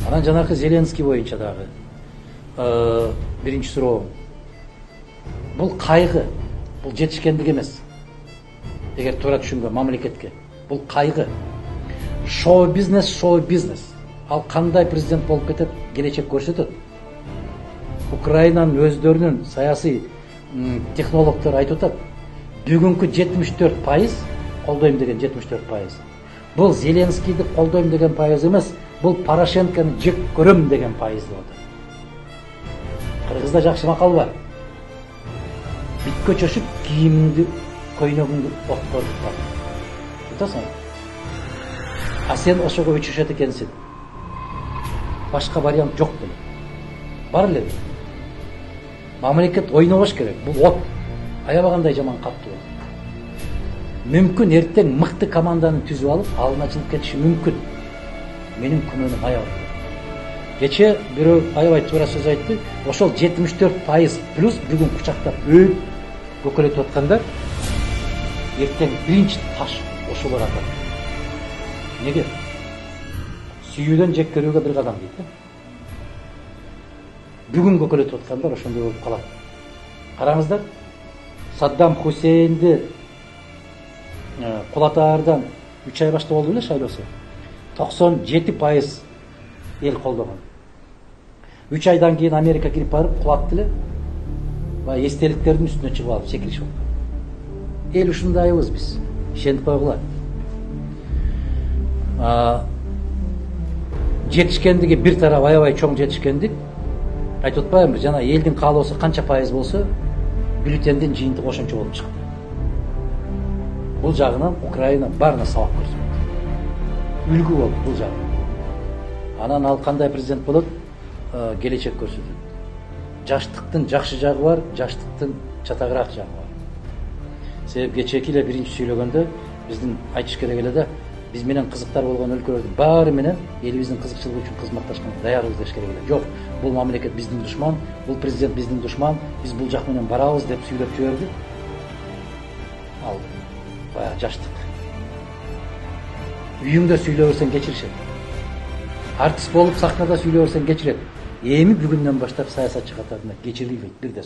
Анан жанакы Зеленский боюнча дагы биринчи суроо. Бул кайгы, бул жетишкендик эмес. Эгер туура түшүнгөн мамлекетке. Бул кайгы. Шоу-бизнес. Ал кандай президент болуп кетет, келечек көрсөтөт. Украинанын өздөрүнүн саясий технологдору айтып атат. Бүгүнкү 74% колдойм деген 74%. Бул Зеленскийди колдойм деген пайыз эмес, бул Порошенкону жек көрөм деген пайыз деп атат. Кыргызда жакшы макал бар. Битке чөшүп кийимиңди, көйнөгүңдү отко тутпа. Айтасың. А сен ошого өчүшөт экенсиң. Башка вариант жок беле. Бар эле. Мамлекет ойнобош керек. Бул от. Аябагандай жаман каптуу. Мүмкүн эртең мыкты команданы түзүп алып, алын ачылып кетиши мүмкүн. Менин күнөөнүм аябай. Кече бирөө аябай туура сөз айтты. Ошол 74% плюс бүгүн кучактап өөп көкөлөтүп аткандар эртең биринчи таш ошолор атат. Неге? Сүйүүдөн жек көрүүгө бир кадам дейт. Бүгүн көкөлөтүп аткандар ошондой болуп калат. Караңыздар, Саддам Хусейнди кулатаардан 3 ай башта болду беле шайлоосу. 97% эл колдогон. 3 айдан кийин Америка кирип барып кулатты эле. Баягы эстеликтердин үстүнө чыгып алып секиришип аткан. Эл ушундайбыз биз. Ишенип койгула. Жетишкендиги бир тарап аябай чоң жетишкендик. Айтып атпаймынбы, жана элдин каалоосу канча пайыз болсо, бюллетендин жыйынтыгы ошончо болуп чыкты. Бул жагынан Украина баарына сабак көрсөтөт. Үлгү болуп бул жагынан. Анан ал кандай президент болот? Келечек көрсөтөт. Жаштыктын жакшы жагы бар, жаштыктын чатагыраак жагы бар. Себеп кечеки эле биринчи сүйлөгөндө биздин айтыш керек эле да, биз менен кызыктар болгон өлкөлөрдүн баары менен элибиздин кызыкчылыгы үчүн кызматташканга даярбыз деш керек эле. Жок, бул мамлекет биздин душман, бул президент биздин душман, биз бул жак менен барабыз деп сүйлөп жиберди. Ал баягы жаштык. Үйүңдө сүйлөп берсең кечиришет. Артист болуп сахнада сүйлөп берсең кечирет. Эми бүгүндөн баштап саясатчы катарында кечирилбейт бир да.